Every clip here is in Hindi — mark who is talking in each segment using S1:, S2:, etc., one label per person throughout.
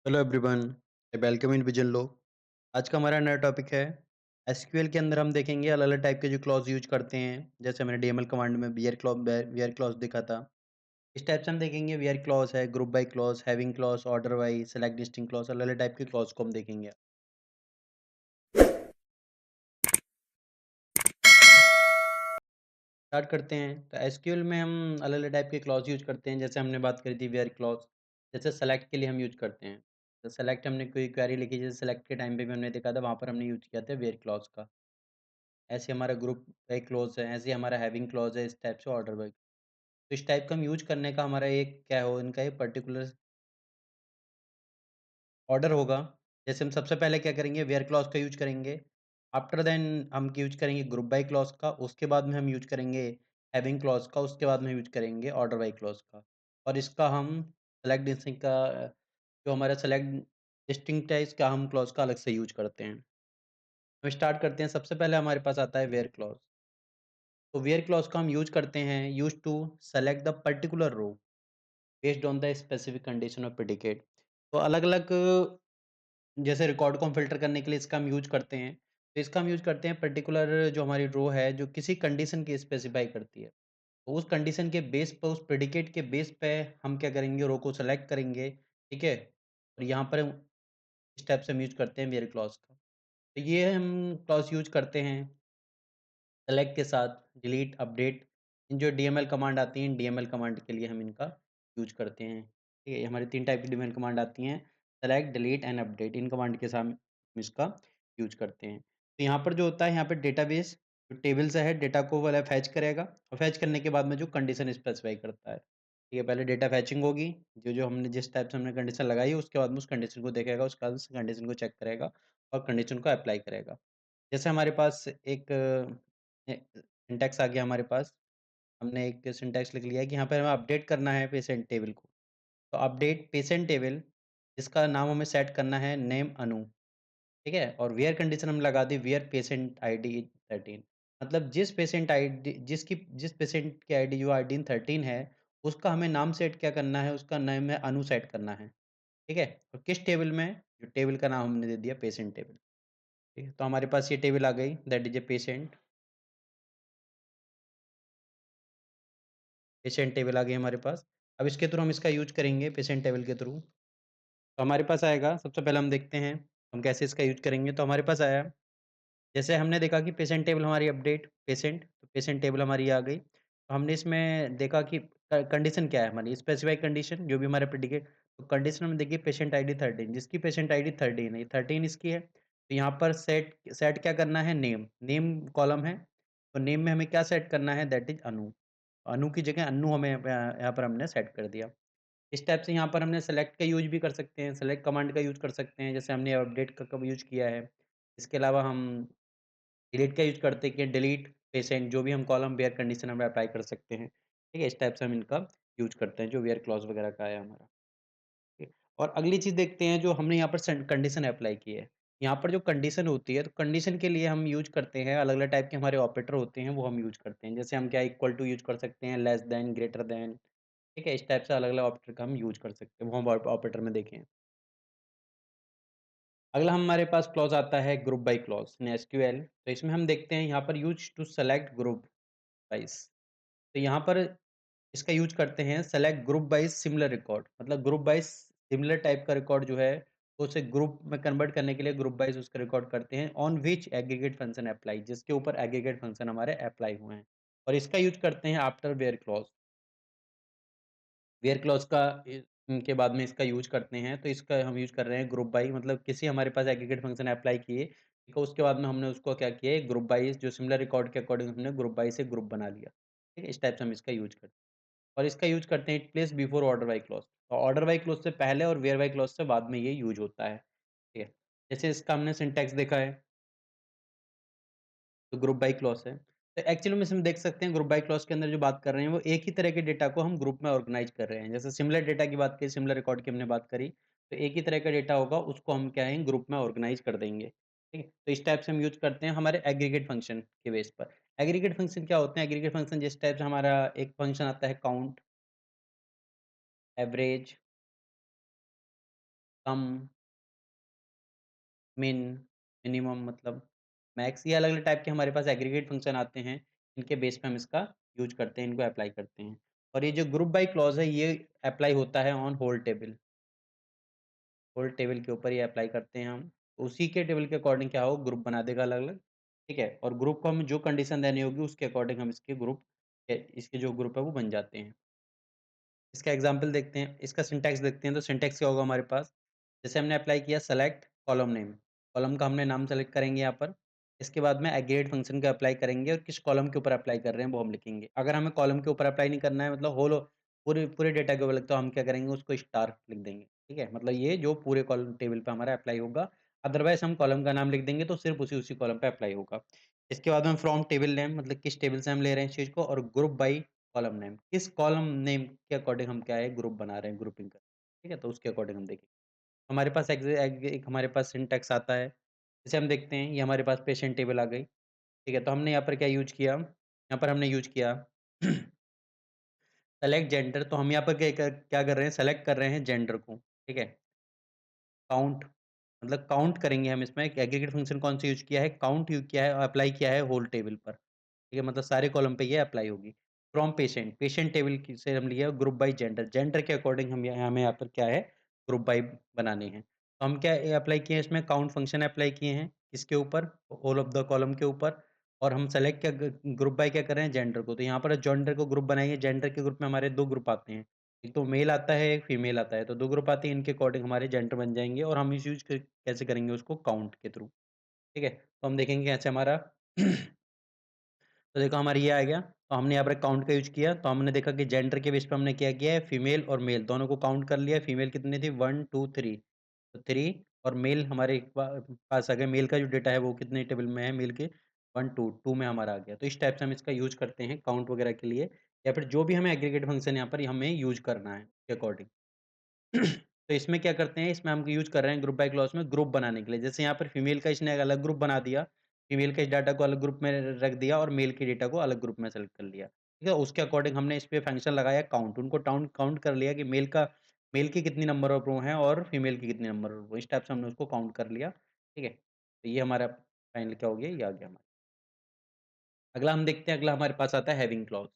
S1: Hello everyone, welcome in vision lock. आज का हमारा नया टॉपिक है एसक्यूएल के अंदर हम देखेंगे अलग-अलग टाइप के जो क्लॉज यूज करते हैं। जैसे मैंने डीएमएल कमांड में वेयर क्लॉज देखा था। इस टाइप से हम देखेंगे वेयर क्लॉज है, group by clause, having clause, order wise, select distinct clause, अलग-अलग टाइप के क्लॉज को हम देखेंगे। स्टार्ट करते हैं। तो एसक्यूएल में हम अलग-अलग टाइप के क्लॉज यूज करते हैं। जैसे हमने बात करी थी वेयर क्लॉज, जैसे सेलेक्ट के लिए हम यूज करते हैं। तो सेलेक्ट हमने कोई क्वेरी लिखी, जैसे सेलेक्ट के टाइम पे भी हमने देखा था, वहाँ पर हमने यूज किया था वेयर क्लॉज का। ऐसे हमारा ग्रुप एक क्लॉज़ है, ऐसे ही हमारा हैविंग क्लॉज़ है, इस टाइप से ऑर्डर बाय। तो इस टाइप का हम यूज़ करने का हमारा एक क्या हो, इनका एक पर्टिकुलर ऑर्डर होगा। जैसे हम सबसे पहले क्या करेंगे, वेयर क्लॉज़ का यूज़ करेंगे। आफ्टर दैन हम यूज़ करेंगे ग्रुप बाय क्लॉज़ का, उसके बाद में हम यूज़ करेंगे हैविंग क्लॉज़ का, उसके बाद में यूज़ करेंगे ऑर्डर बाय क्लॉज़ का। और इसका हम सेलेक्ट डिस्टिंक्ट का जो हमारा सेलेक्ट डिस्टिंक्ट है, इसका हम क्लॉज़ का अलग से यूज़ करते हैं। तो स्टार्ट करते हैं, सबसे पहले हमारे पास आता है वेयर क्लॉज़। तो वेयर क्लॉज़ का हम यूज़ करते हैं used to select the particular row based on the specific condition of predicate. तो अलग-अलग जैसे रिकॉर्ड को हम फ़िल्टर करने के लिए इसका हम यूज़ करते हैं। तो इसका हम यूज़ करते हैं पर्टिकुलर जो हमारी रो है, जो किसी कंडीशन की स्पेसिफ़ाई करती है। तो उस कंडीशन के बेस पे, उस प्रेडिकेट के बेस पे हम क्या करेंगे, रो को सेलेक्ट करेंगे, ठीक है? और यहाँ पर इस टाइप से हम यूज़ करते हैं वेयर क्लॉज़ का। तो ये हम क्लॉज़ यूज़ करते हैं सेलेक्ट के साथ, डिलीट, अपडेट, इन जो डीएमएल कमांड आती हैं, डीएमएल कमांड के लिए हम इनका यूज़ करते हैं। ठीक है? ये हमारी 3 टाइप की डीएमएल कमांड आती हैं, select, delete and update. In command के साथ हम इसका यूज़ करते हैं। तो यहाँ पर जो होता है, यहाँ पे डेटाबेस जो टेबल से है, डेटा को वाला फेच करेगा और फेच करने के बाद में जो कंडीशन स्पेसिफाई करता है। ठीक है? पहले डेटा फेचिंग होगी, जो-जो हमने जिस टाइप से हमने कंडीशन लगाई है, उसके बाद में उस कंडीशन को देखेगा, उसके बाद उस कंडीशन को चेक करेगा और कंडीशन को अप्लाई करेगा। जैसे हमारे पास एक सिंटैक्स आ गया हमारे पास, हमने एक सिंटैक्स लिख लिया है कि यहाँ पे हमें अपडेट करना है पेशेंट टेबल को। तो अपडेट पेशेंट टेबल, जिसका नाम हमें सेट करना है नेम अनु, ठीक है? और वेयर कंडीशन हम लगा दी वेयर पेशेंट आईडी 13, मतलब जिस पेशेंट की आईडी जो आईडी 13 है, उसका हमें नाम सेट क्या करना है, उसका नेम है अनु सेट करना है, ठीक है? और किस टेबल में? जो टेबल का नाम हमने दे दिया पेशेंट टेबल, ठीक है? तो हमारे पास ये टेबल आ गई, that is a patient table आ गई हमारे पास। अब इसके थ्रू हम इसका यूज़ करेंगे पेशेंट टेबल के थ्रू। तो हमारे पास आएगा, सबसे पहले हम देखते हैं, हम कैसे इसका यूज़ करेंगे। तो हमारे पास आया, जैसे हमने देखा कि पेशेंट टेबल हमारी अपडेट पेशेंट, तो पेशेंट टेबल हमारी आ गई। तो हमने इसमें देखा कि कंडीशन क्या है हमारी, स्पेसिफाई कंडीशन जो भी हमारे प्रेडिकेट। तो कंडीशन में देखिए पेशेंट आईडी 13, जिसकी पेशेंट आईडी 13 है, ये 13 इसकी है। तो यहाँ पर सेट सेट क्या करना है, नेम, नेम कॉलम है। तो नेम में हमें क्या सेट करना है, दैट इज़ अनु। अनु की जगह अन्नू हमें यहाँ पर हमने सेट कर दिया। इस टाइप से यहाँ पर हमने सेलेक्ट का यूज़ भी कर सकते हैं, सेलेक्ट कमांड का यूज़ कर सकते हैं, जैसे हमने अपडेट का कब यूज़ किया है। इसके अलावा हम डिलीट का यूज़ करते हैं कि डिलीट पेशेंट, जो भी हम कॉलम वेयर कंडीशन हम अप्लाई कर सकते हैं। ठीक है? इस टाइप से हम इनका यूज़ करते हैं, जो वेयर क्लॉज़ वगैरह का है हमारा। ठीक है? और अगली चीज़ देखते हैं, जो हमने यहाँ पर कंडीशन अप्लाई की है। यहाँ पर जो कंडीशन होती है, तो कंडीशन के लिए हम यूज़ करते हैं अलग-अलग टाइप के हमारे ऑपरेटर होते हैं, वो हम यूज़ करते हैं। जैसे हम क्या इक्वल टू यूज़ कर सकते हैं, लेस दैन, ग्रेटर दैन, ठीक है? इस टाइप से अलग-अलग ऑपरेटर का हम यूज़ कर सकते हैं, वो हम ऑपरेटर में देखें। अगला हमारे पास क्लॉज़ आता है group by clause in SQL. तो इसमें हम देखते हैं यहाँ पर use to select group wise. तो यहाँ पर इसका यूज़ करते हैं select group wise similar record, मतलब ग्रुप वाइज़ सिमिलर टाइप का रिकॉर्ड जो है, तो उसे ग्रुप में कन्वर्ट करने के लिए ग्रुप वाइज़ उसका रिकॉर्ड करते हैं, on which aggregate function apply, जिसके ऊपर एग्रीगेट फंक्शन हमारे अप्लाई हुए हैं। और इसका यूज़ करते हैं after where clause. Where clause का के बाद में इसका यूज़ करते हैं, तो इसका हम यूज़ कर रहे हैं ग्रुप बाय, मतलब किसी हमारे पास एग्रीगेट फंक्शन अप्लाई किए, ठीक है? उसके बाद में हमने उसको क्या किया, एक ग्रुप बाय जो सिमिलर रिकॉर्ड के अकॉर्डिंग हमने ग्रुप बाय से ग्रुप बना लिया, ठीक है? इस टाइप से हम इसका यूज़ करते हैं। और इसका यूज़ करते हैं place before order by clause. तो ऑर्डर बाय क्लॉज़ से पहले और वेयर बाय क्लॉज़ से बाद में ये यूज़ होता है, ठीक है? जैसे इसका हमने सिंटैक्स देखा है, तो ग्रुप बाय क्लॉज़ है। तो एक्चुअली में इसमें देख सकते हैं, ग्रुप बाय क्लॉज़ के अंदर जो बात कर रहे हैं, वो एक ही तरह के डेटा को हम ग्रुप में ऑर्गेनाइज़ कर रहे हैं। जैसे सिमिलर डेटा की बात की, सिमिलर रिकॉर्ड की हमने बात करी, तो एक ही तरह का डेटा होगा, उसको हम क्या है, ग्रुप में ऑर्गेनाइज़ कर देंगे, ठीक है? तो इस टाइप से हम यूज़ करते हैं हमारे एग्रीगेट फंक्शन के बेस पर। एग्रीगेट फंक्शन क्या होते हैं? एग्रीगेट फंक्शन जिस टाइप से हमारा एक फंक्शन आता है काउंट, एवरेज, सम, मिन, मिनिमम मतलब मैक्स, ये अलग-अलग टाइप के हमारे पास एग्रीगेट फंक्शन आते हैं, इनके बेस पे हम इसका यूज़ करते हैं, इनको अप्लाई करते हैं। और ये जो ग्रुप बाय क्लॉज़ है, ये अप्लाई होता है on whole table. Whole table के ऊपर ये अप्लाई करते हैं हम। उसी के टेबल के अकॉर्डिंग क्या हो, ग्रुप बना देगा अलग-अलग, ठीक है? और ग्रुप को हमें जो कंडीशन देनी होगी, उसके अकॉर्डिंग हम इसके ग्रुप इसके जो ग्रुप है, वो बन जाते हैं। इसका एग्ज़ाम्पल देखते हैं, इसका सिंटैक्स देखते हैं, तो सिंटैक्स क्या होगा हमारे पास? जैसे हमने अप्लाई किया सेलेक्ट कॉलम नेम, कॉलम का हमने नाम सेलेक्ट करेंगे यहाँ पर। इसके बाद में एग्रीगेट फंक्शन का अप्लाई करेंगे और किस कॉलम के ऊपर अप्लाई कर रहे हैं वो हम लिखेंगे। अगर हमें कॉलम के ऊपर अप्लाई नहीं करना है, मतलब होल पूरे पूरे डेटा के ऊपर लिखते हो, हम क्या करेंगे, उसको स्टार लिख देंगे, ठीक है? मतलब ये जो पूरे कॉलम टेबल पे हमारा अप्लाई होगा, अदरवाइज़ हम कॉलम का नाम लिख देंगे तो सिर्फ़ उसी-उसी कॉलम पे अप्लाई होगा। इसके बाद में फ्रॉम टेबल नेम, मतलब किस टेबल से हम ले रहे हैं इस चीज़ को, और ग्रुप बाय कॉलम नेम, किस कॉलम नेम के अकॉर्डिंग हम क्या है, ग्रुप बना रहे हैं, ग्रुपिंग कर, ठीक है? तो उसके अकॉर्डिंग हम देखेंगे। हमारे पास एक हमारे पास सिंटैक्स आता है, जैसे हम देखते हैं, ये हमारे पास पेशेंट टेबल आ गई, ठीक है? तो हमने यहाँ पर क्या यूज़ किया, यहाँ पर हमने यूज़ किया सेलेक्ट जेंडर, तो हम यहाँ पर क्या कर रहे हैं, सेलेक्ट कर रहे हैं जेंडर को, ठीक है? काउंट, मतलब काउंट करेंगे हम इसमें, एग्रीगेट फंक्शन कौन सा यूज़ किया है, काउंट यूज़ किया है और अप्लाई किया है होल टेबल पर। ठीक है, मतलब सारे कॉलम पे ये अप्लाई होगी। फ्रॉम पेशेंट, पेशेंट टेबल की से हम लिया ग्रुप बाय जेंडर, जेंडर के अकॉर्डिंग हमें यहाँ पर क्या है, ग्रुप बाय बनाने हैं। तो हम क्या अप्लाई किए हैं, इसमें काउंट फंक्शन अप्लाई किए हैं, किसके ऊपर, ऑल ऑफ द कॉलम के ऊपर। और हम सेलेक्ट क्या ग्रुप बाय क्या कर रहे हैं, जेंडर को। तो यहाँ पर जेंडर को ग्रुप बनाएंगे, जेंडर के ग्रुप में हमारे 2 ग्रुप आते हैं, एक तो मेल आता है, एक फीमेल आता है, तो 2 ग्रुप आते हैं, इनके अकॉर्डिंग हमारे जेंडर बन जाएंगे और हम इस यूज कैसे करेंगे उसको, काउंट के थ्रू, ठीक है? तो हम देखेंगे कैसे हमारा तो देखो हमारा ये आ गया, तो हमने यहाँ पर काउंट का यूज़ किया, तो हमने देखा कि जेंडर के बेस पे हमने क्या किया है, फीमेल और मेल दोनों को काउंट कर लिया। फीमेल कितनी थी, 1, 2, 3, तो 3, और मेल हमारे पास आ गया, मेल का जो डेटा है वो कितने टेबल में है, मेल के 1, 2, 2 में हमारा आ गया। तो इस टाइप से हम इसका यूज़ करते हैं काउंट वगैरह के लिए, या फिर जो भी हमें एग्रीगेट फंक्शन यहाँ पर हमें यूज़ करना है के अकॉर्डिंग। तो इसमें क्या करते हैं, इसमें हम यूज़ कर रहे हैं ग्रुप बाय क्लॉज़ में ग्रुप बनाने के लिए। जैसे यहाँ पर फीमेल का इसने एक अलग ग्रुप बना दिया, फीमेल के इस डाटा को अलग ग्रुप में रख दिया और मेल के डेटा को अलग ग्रुप में सेलेक्ट कर लिया। ठीक है? उसके अकॉर्डिंग हमने इस पे फंक्शन लगाया काउंट, उनको काउंट कर लिया कि मेल की कितनी नंबर ऑफ रो हैं और फीमेल की कितनी नंबर ऑफ रो, इस टाइप से हमने उसको काउंट कर लिया। ठीक है? तो ये हमारा फाइनल क्या हो गया, ये आ गया हमारा। अगला हम देखते हैं, अगला हमारे पास आता है हैविंग क्लॉज़।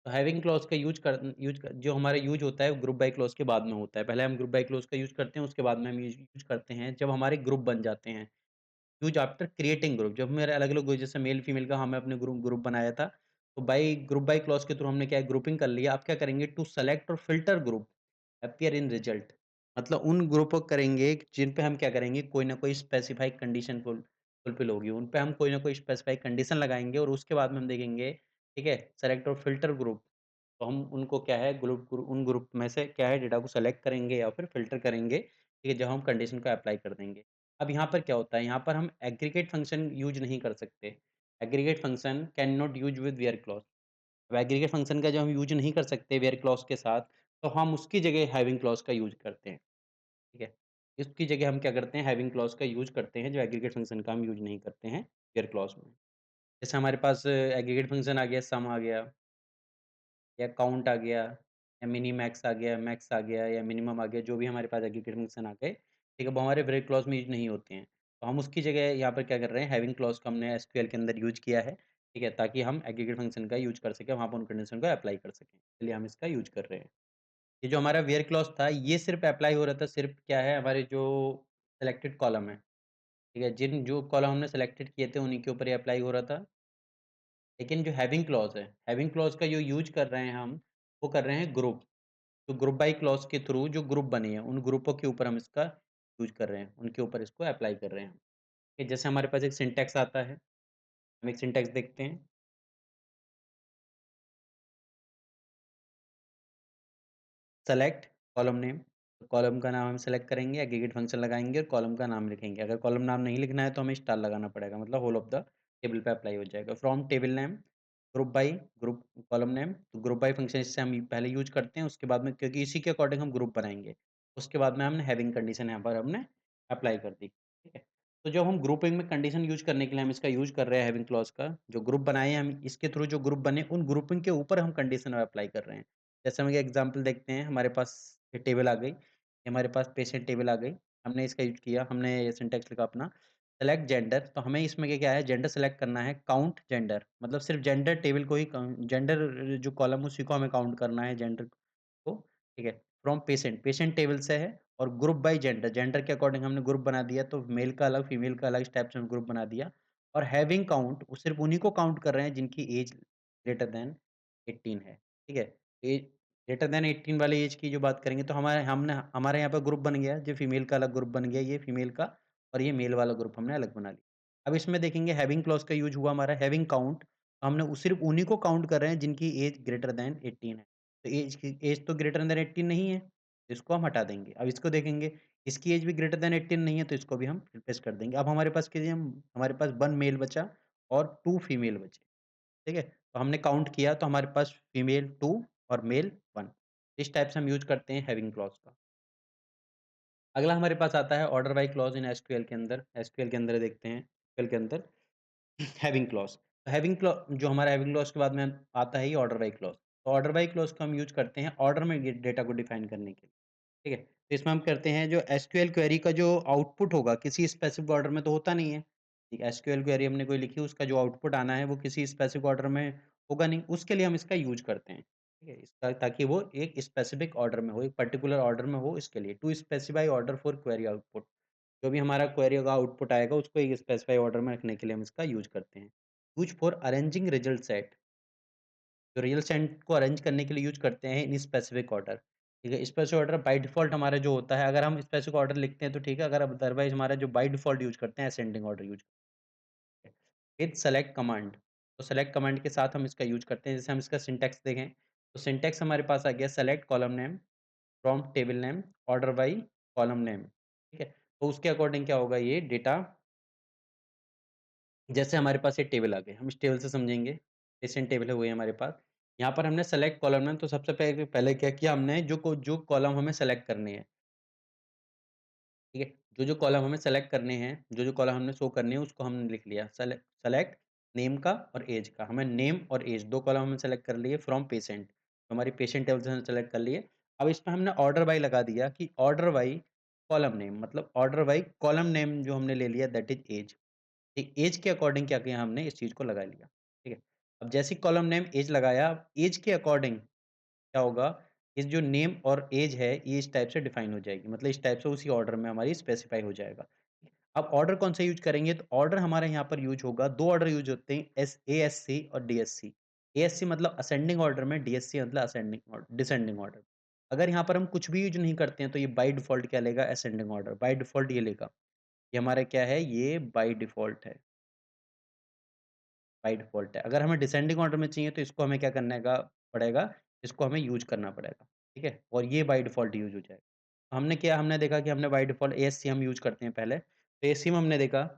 S1: तो हैविंग क्लॉज़ का यूज़ जो हमारा यूज़ होता है, वो ग्रुप बाय क्लॉज़ के बाद में होता है। पहले हम ग्रुप बाय क्लॉज़ का यूज़ करते हैं, उसके बाद में हम यूज़ करते हैं जब हमारे ग्रुप बन जाते हैं। यूज़ आफ्टर क्रिएटिंग ग्रुप, जब मेरे अलग-अलग ग्रुप, जैसे मेल फीमेल का हमें अपने ग्रुप बनाया था, तो ग्रुप बाय क्लॉज़ के थ्रू हमने क्या है, ग्रुपिंग कर लिया। अब क्या करेंगे, टू सेलेक्ट और filter group appear in result, मतलब उन ग्रुप को करेंगे जिन पे हम क्या करेंगे, कोई ना कोई स्पेसिफाइड कंडीशन फुलफिल होगी, उन पे हम कोई ना कोई स्पेसिफाइड कंडीशन लगाएँगे और उसके बाद में हम देखेंगे, ठीक है, सेलेक्ट और फिल्टर ग्रुप। तो हम उनको क्या है, उन ग्रुप में से क्या है, डेटा को सेलेक्ट करेंगे या फिर फ़िल्टर करेंगे, ठीक है, जब हम कंडीशन को अप्लाई कर देंगे। अब यहाँ पर क्या होता है, यहाँ पर हम एग्रीगेट फंक्शन यूज़ नहीं कर सकते। Aggregate function cannot use with where clause. अब एग्रीगेट फंक्शन का जब हम यूज़ नहीं कर सकते वेयर क्लॉज़ के साथ, तो हम उसकी जगह हैविंग क्लॉज़ का यूज़ करते हैं, ठीक है। इसकी जगह हम क्या करते हैं, हैविंग क्लॉज़ का यूज़ करते हैं, जो एग्रीगेट फंक्शन का हम यूज़ नहीं करते हैं वेयर क्लॉज़ में। जैसे हमारे पास एग्रीगेट फंक्शन आ गया, सम आ गया, या काउंट आ गया, या मिनी मैक्स आ गया, मैक्स आ गया, या मिनिमम आ गया, जो भी हमारे पास एग्रीगेट फंक्शन आ गए, ठीक है, वो हमारे ब्रेक क्लॉज़ में यूज़ नहीं होते हैं। तो हम उसकी जगह यहाँ पर क्या कर रहे हैं, हैविंग क्लॉज़ को हमने एसक्यूएल के अंदर यूज़ किया है, ठीक है, ताकि हम एग्रीगेट फंक्शन का यूज़ कर सकें, वहाँ पर उन कंडीशन को अप्लाई कर सकें, इसलिए हम इसका यूज़ कर रहे हैं। ये जो हमारा वेयर क्लॉज़ था, ये सिर्फ़ अप्लाई हो रहा था, सिर्फ़ क्या है, हमारे जो सिलेक्टेड कॉलम है, ठीक है, जो कॉलम हमने सिलेक्टेड किए थे, उन्हीं के ऊपर ये अप्लाई हो रहा था। लेकिन जो हैविंग क्लॉज़ है, हैविंग क्लॉज़ का जो यूज़ कर रहे हैं हम, वो कर रहे हैं ग्रुप। तो ग्रुप बाय क्लॉज़ के थ्रू जो ग्रुप बने हैं, उन ग्रुपों के ऊपर हम इसका यूज़ कर रहे हैं, उनके ऊपर इसको अप्लाई कर रहे हैं। कि जैसे हमारे पास एक सिंटैक्स आता है, हम एक सिंटैक्स देखते हैं, सेलेक्ट कॉलम नेम, तो कॉलम का नाम हम सेलेक्ट करेंगे, एग्रीगेट फंक्शन लगाएँगे और कॉलम का नाम लिखेंगे। अगर कॉलम नाम नहीं लिखना है तो हमें स्टार लगाना पड़ेगा, मतलब होल ऑफ द टेबल पे अप्लाई हो जाएगा। From table name, group by group column name, तो ग्रुप बाय फंक्शन इससे हम पहले यूज़ करते हैं, उसके बाद में क्योंकि इसी के अकॉर्डिंग हम ग्रुप बनाएँगे। उसके बाद में हमने हैविंग कंडीशन यहाँ पर हमने अप्लाई कर दी, ठीक है। तो जब हम ग्रुपिंग में कंडीशन यूज़ करने के लिए हम इसका यूज़ कर रहे हैं हैविंग क्लॉज़ का, जो ग्रुप बनाए हैं हम इसके थ्रू जो ग्रुप बने, उन ग्रुपिंग के ऊपर हम कंडीशन अप्लाई कर रहे हैं। जैसे हम एक एग्ज़ाम्पल देखते हैं, हमारे पास ये टेबल आ गई। ये हमारे पास पेशेंट टेबल आ गई, हमने इसका यूज़ किया, हमने ये सिंटैक्स लिखा अपना, सेलेक्ट जेंडर तो हमें इसमें क्या है जेंडर सेलेक्ट करना है, काउंट जेंडर मतलब सिर्फ़ जेंडर टेबल को ही जेंडर जो कॉलम उसी को हमें काउंट करना है जेंडर को, ठीक है? फ्रॉम पेशेंट, पेशेंट टेबल से है और ग्रुप बाय जेंडर, जेंडर के अकॉर्डिंग हमने ग्रुप बना दिया तो मेल का अलग, फीमेल का अलग इस टाइप से हम ग्रुप बना दिया और हैविंग काउंट वो सिर्फ़ उन्हीं को काउंट कर रहे हैं जिनकी एज ग्रेटर दैन 18 है, ठीक है? एज ग्रेटर दैन 18 वाली एज की जो बात करेंगे तो हमारे यहाँ पे ग्रुप बन गया, जो फीमेल का अलग ग्रुप बन गया, ये फीमेल का और ये मेल वाला ग्रुप हमने अलग बना लिया। अब इसमें देखेंगे हैविंग क्लॉज़ का यूज़ हुआ हमारा हैविंग काउंट, हमने सिर्फ़ उन्हीं को काउंट कर रहे हैं जिनकी एज ग्रेटर दैन 18 है। तो एज तो ग्रेटर दैन 18 नहीं है, तो इसको हम हटा देंगे। अब इसको देखेंगे, इसकी एज भी ग्रेटर दैन 18 नहीं है, तो इसको भी हम रिप्लेस कर देंगे। अब हमारे पास 1 मेल बचा और 2 फीमेल बचे। ठीक है? तो हमने काउंट किया तो हमारे पास फीमेल 2 और मेल 1 इस टाइप से हम यूज़ करते हैं हैविंग क्लॉज़ का। अगला हमारे पास आता है order by clause in SQL के अंदर। एसक्यूएल के अंदर देखते हैं, एसक्यूएल के अंदर हैविंग क्लॉज़। हैविंग क्लॉ जो हमारा हैविंग क्लॉज़ के बाद में आता है ये ऑर्डर बाय क्लॉज़। तो ऑर्डर बाय क्लॉज़ को हम यूज़ करते हैं ऑर्डर में डेटा को डिफाइन करने के लिए। ठीक है? तो इसमें हम करते हैं जो एसक्यूएल क्वेरी का जो आउटपुट होगा किसी स्पेसिफिक ऑर्डर में तो होता नहीं है। ठीक है? एसक्यूएल क्वेरी हमने कोई लिखी उसका जो आउटपुट आना है वो किसी स्पेसिफिक ऑर्डर में होगा नहीं, उसके लिए हम इसका यूज़ करते हैं। ठीक है? इसका ताकि वो एक स्पेसिफिक ऑर्डर में हो, एक पर्टिकुलर ऑर्डर में हो इसके लिए। To specify order for query output जो भी हमारा क्वेरी का आउटपुट आएगा उसको एक स्पेसिफाई ऑर्डर में रखने के लिए हम इसका यूज़ करते हैं। Use for arranging result set जो रियल सेट को अरेंज करने के लिए यूज़ करते हैं इन स्पेसिफिक ऑर्डर। ठीक है? स्पेसिफिक ऑर्डर बाय डिफ़ॉल्ट हमारा जो होता है अगर हम स्पेसिफिक ऑर्डर लिखते हैं तो ठीक है, अगर अदरवाइज़ हमारा जो बाय डिफ़ॉल्ट यूज़ करते हैं असेंडिंग ऑर्डर यूज़ करते हैं। विथ सेलेक्ट कमांड तो सेलेक्ट कमांड के साथ हम इसका यूज़ करते हैं। जैसे हम इसका सिंटैक्स देखें, तो सिंटैक्स हमारे पास आ गया select column name from table name order by column name. ठीक है? तो उसके अकॉर्डिंग क्या होगा ये डेटा जैसे हमारे पास ये टेबल आ गए, हम इस टेबल से समझेंगे, पेशेंट टेबल है वही हमारे पास। यहाँ पर हमने सेलेक्ट कॉलम में तो सबसे पहले पहले क्या किया हमने जो कॉलम हमें सेलेक्ट करने हैं, ठीक है? जो कॉलम हमें सेलेक्ट करने हैं, जो कॉलम हमने शो करने हैं उसको हमने लिख लिया। सेलेक्ट नेम का और ऐज का, हमें नेम और ऐज 2 कॉलम हमने सेलेक्ट कर लिए फ्रॉम पेशेंट, तो हमारी पेशेंट टेबल से हमने सेलेक्ट कर लिए। अब इसमें हमने ऑर्डर बाय लगा दिया कि ऑर्डर बाय कॉलम नेम मतलब ऑर्डर बाय कॉलम नेम जो हमने ले लिया दैट इज़ ऐज। ठीक, ऐज के अकॉर्डिंग क्या किया हमने इस चीज़ को लगा लिया, ठीक है? अब जैसे ही कॉलम नेम ऐज लगाया, ऐज के अकॉर्डिंग क्या होगा, इस जो नेम और ऐज है, ये इस टाइप से डिफाइन हो जाएगी, मतलब इस टाइप से उसी ऑर्डर में हमारी स्पेसिफाई हो जाएगा। अब ऑर्डर कौन सा यूज़ करेंगे, तो ऑर्डर हमारे यहाँ पर यूज़ होगा, 2 ऑर्डर यूज़ होते हैं एएससी और डीएससी। एएससी मतलब असेंडिंग ऑर्डर में, डीएससी मतलब डिसेंडिंग ऑर्डर। अगर यहाँ पर हम कुछ भी यूज़ नहीं करते हैं, तो ये बाय डिफ़ॉल्ट क्या लेगा, असेंडिंग ऑर्डर, बाय डिफ़ॉल्ट ये लेगा। ये हमारा क्या है, ये बाय डिफ़ॉल्ट है। बाय डिफ़ॉल्ट है। अगर हमें डिसेंडिंग ऑर्डर में चाहिए तो इसको हमें क्या करने का पड़ेगा, इसको हमें यूज़ करना पड़ेगा, ठीक है? और ये बाय डिफ़ॉल्ट यूज़ हो जाएगा। हमने देखा कि हमने बाय डिफ़ॉल्ट एएससी हम यूज़ करते हैं पहले, तो एएससी में हमने देखा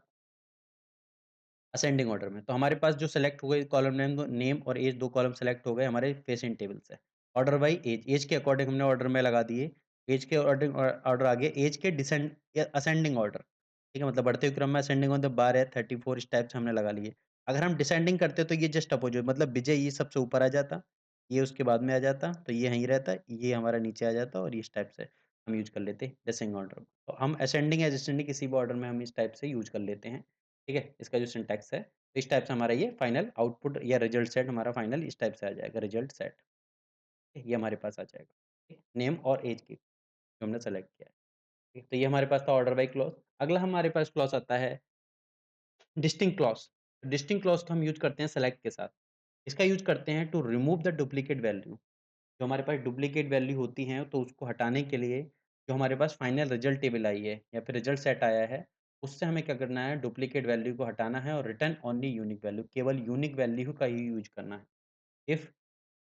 S1: असेंडिंग ऑर्डर में। तो हमारे पास जो सेलेक्ट हो गई कॉलम नेम और ऐज 2 कॉलम सेलेक्ट हो गए हमारे पेशेंट टेबल से। ऑर्डर बाय ऐज, ऐज के अकॉर्डिंग हमने ऑर्डर में लगा दिए। ऐज के अकॉर्डिंग ऑर्डर आ गए, ऐज के असेंडिंग ऑर्डर, ठीक है? मतलब बढ़ते हुए क्रम में असेंडिंग मतलब 12, 34 इस टाइप से हमने लगा लिए। अगर हम डिसेंडिंग करते तो ये जस्ट अपोज़िट मतलब विजय ये सबसे ऊपर आ जाता, ये उसके बाद में आ जाता, तो ये यहीं रहता, ये हमारा नीचे आ जाता और इस टाइप से हम यूज़ कर लेते डिसेंडिंग ऑर्डर। तो हम असेंडिंग या डिसेंडिंग किसी भी ऑर्डर में हम इस टाइप से यूज़ कर लेते हैं। ठीक है? इसका जो सिंटैक्स है, तो इस टाइप से हमारा ये फाइनल आउटपुट या रिजल्ट सेट हमारा फाइनल इस टाइप से आ जाएगा रिजल्ट सेट। ये हमारे पास आ जाएगा। ठीक, नेम और ऐज की जो हमने सेलेक्ट किया है। ठीक, तो ये हमारे पास था ऑर्डर बाय क्लॉज़। अगला हमारे पास क्लॉज़ आता है डिस्टिंक्ट क्लॉज़। डिस्टिंक्ट क्लॉज़ का हम यूज़ करते हैं सेलेक्ट के साथ। इसका यूज़ करते हैं to remove the duplicate value. जो हमारे पास डुप्लीकेट वैल्यू होती हैं, तो उसको हटाने के लिए जो हमारे पास फाइनल रिजल्ट टेबल आई है या फिर रिजल्ट सेट आया है, उससे हमें क्या करना है, डुप्लीकेट वैल्यू को हटाना है और रिटर्न ओनली यूनिक वैल्यू, केवल यूनिक वैल्यू का ही यूज़ करना है। If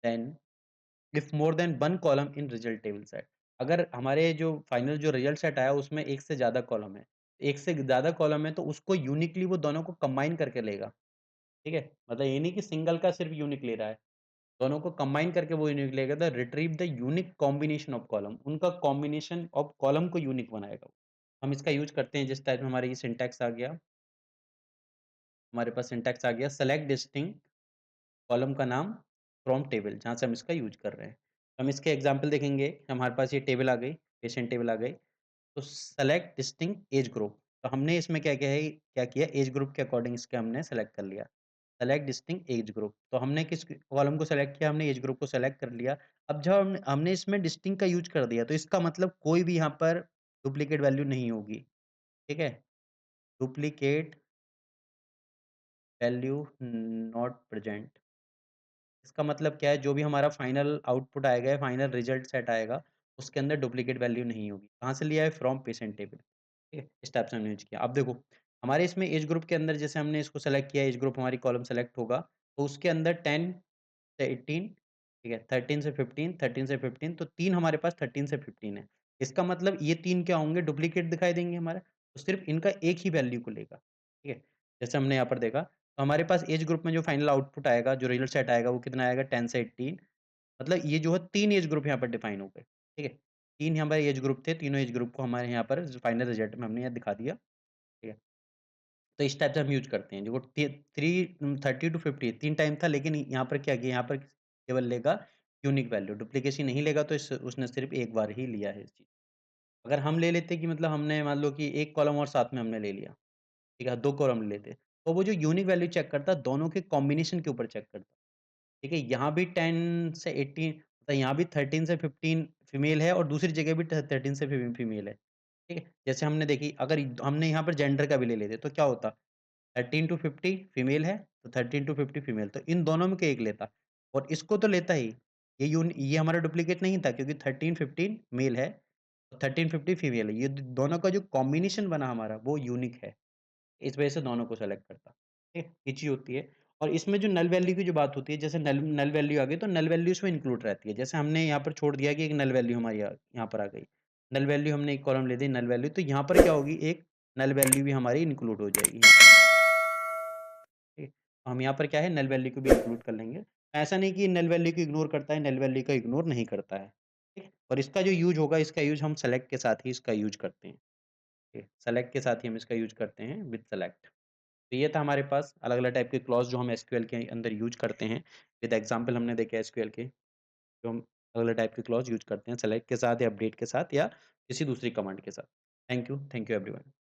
S1: then if more than 1 column in result table set अगर हमारे जो फाइनल जो रिजल्ट सेट आया उसमें 1 से ज़्यादा कॉलम है, 1 से ज़्यादा कॉलम है तो उसको यूनिकली वो दोनों को कंबाइन करके लेगा, ठीक है? मतलब ये नहीं कि सिंगल का सिर्फ यूनिक ले रहा है। दोनों को कंबाइन करके वो यूनिक लेगा the retrieve the unique combination of column उनका कॉम्बिनेशन ऑफ कॉलम को यूनिक बनाएगा। हम इसका यूज़ करते हैं जिस टाइप में हमारा ये सिंटैक्स आ गया, हमारे पास सिंटैक्स आ गया सेलेक्ट डिस्टिंक्ट कॉलम का नाम फ्रॉम टेबल जहाँ से हम इसका यूज़ कर रहे हैं। हम इसके एग्ज़ाम्पल देखेंगे, हमारे पास ये टेबल आ गई। पेशेंट टेबल आ गई। तो सेलेक्ट डिस्टिंक्ट एज ग्रुप, तो हमने इसमें क्या किया एज ग्रुप के अकॉर्डिंग इसके हमने सेलेक्ट कर लिया। सेलेक्ट डिस्टिंक्ट एज ग्रुप, तो हमने किस कॉलम को सेलेक्ट किया, हमने एज ग्रुप को सेलेक्ट कर लिया। अब जब हमने इसमें डिस्टिंक्ट का यूज़ कर दिया, तो इसका मतलब कोई भी यहाँ पर डुप्लीकेट वैल्यू नहीं होगी, ठीक है? Duplicate value not present. इसका मतलब क्या है, जो भी हमारा फाइनल आउटपुट आएगा या फाइनल रिजल्ट सेट आएगा, उसके अंदर डुप्लीकेट वैल्यू नहीं होगी। कहाँ से लिया है? फ्रॉम पेशेंट टेबल, ठीक है? इस टाइप से हमने यूज़ किया। अब देखो, हमारे इसमें एज ग्रुप के अंदर जैसे हमने इसको सेलेक्ट किया, एज ग्रुप हमारी कॉलम सेलेक्ट होगा, तो उसके अंदर 10 से 18, ठीक है? 13 से 15, 13 से 15, तो 3 हमारे पास 13 से 15 है। इसका मतलब ये 3 क्या होंगे? डुप्लीकेट दिखाई देंगे हमारा, तो सिर्फ़ इनका एक ही वैल्यू को लेगा, ठीक है? जैसे हमने यहाँ पर देखा, तो हमारे पास एज ग्रुप में जो फाइनल आउटपुट आएगा, जो रिजल्ट सेट आएगा, वो कितना आएगा? 10 से 18, मतलब ये जो है 3 एज ग्रुप यहाँ पर डिफाइन हो गए, ठीक है? 3 हमारे एज ग्रुप थे, तीनों एज ग्रुप को हमारे यहाँ पर फाइनल रिजल्ट में हमने यहाँ दिखा दिया, ठीक है? तो इस टाइप से हम यूज़ करते हैं। देखो 30 टू 50 3 टाइम था, लेकिन यहाँ पर क्या किया, यहाँ पर केवल लेगा यूनिक वैल्यू, डुप्लीकेसी नहीं लेगा, तो इस उसने सिर्फ़ एक बार ही लिया है इस चीज़। अगर हम ले लेते कि मतलब हमने मान लो कि 1 कॉलम और साथ में हमने ले लिया, ठीक है? 2 कॉलम ले लेते, तो वो जो यूनिक वैल्यू चेक करता, दोनों के कॉम्बिनेशन के ऊपर चेक करता। ठीक है, यहाँ भी 10 से 18, मतलब यहाँ भी 13 से 15 फीमेल है और दूसरी जगह भी 13 से फीमेल है, ठीक है? जैसे हमने देखी, अगर हमने यहाँ पर जेंडर का भी ले लेते तो क्या होता? 13 टू 50 फीमेल है, तो 13 टू 50 फीमेल, तो इन दोनों में से एक लेता और इसको तो लेता ही। ये हमारा डुप्लीकेट नहीं था, क्योंकि 13-15 मेल है, 13-50 फीमेल है। ये दोनों का जो कॉम्बिनेशन बना हमारा, वो यूनिक है। इस वजह से दोनों को सेलेक्ट करता, ठीक है? ये चीज़ होती है। और इसमें जो नल वैल्यू की जो बात होती है, जैसे नल नल वैल्यू आ गई, तो नल वैल्यू इसमें इंक्लूड रहती है। जैसे हमने यहाँ पर छोड़ दिया कि एक नल वैल्यू हमारी यहाँ पर आ गई। नल वैल्यू हमने एक कॉलम ले दी नल वैल्यू, तो यहाँ पर क्या होगी, एक नल वैल्यू भी हमारी इंक्लूड हो जाएगी यहाँ पर, ठीक है? तो हम यहाँ पर क्या है, नल वैल्यू को भी इंक्लूड कर लेंगे। ऐसा नहीं कि नल वैल्यू को इग्नोर करता है, नल वैल्यू को इग्नोर नहीं करता है, ठीक है? और इसका जो यूज़ होगा, इसका यूज़ हम सेलेक्ट के साथ ही इसका यूज़ करते हैं, ठीक है? सेलेक्ट के साथ ही हम इसका यूज़ करते हैं विद सेलेक्ट। तो ये था हमारे पास अलग-अलग टाइप के क्लॉज़ जो हम एसक्यूएल के अंदर यूज़ करते हैं। विद एग्ज़ाम्पल हमने देखे एसक्यूएल के, जो हम अलग-अलग टाइप के क्लॉज़ यूज़ करते हैं सेलेक्ट के साथ या अपडेट के साथ या किसी दूसरी कमांड के साथ। Thank you everyone.